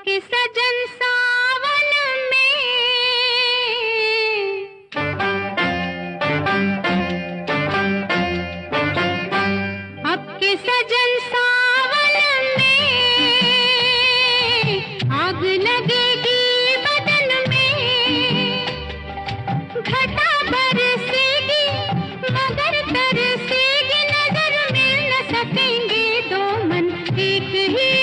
के सजन सावन में, अब के सजन सावन में आग लगेगी बदन में, घटा बरसेगी मगर तरसेगी नजर, मिल न सकेंगे दो मन एक ही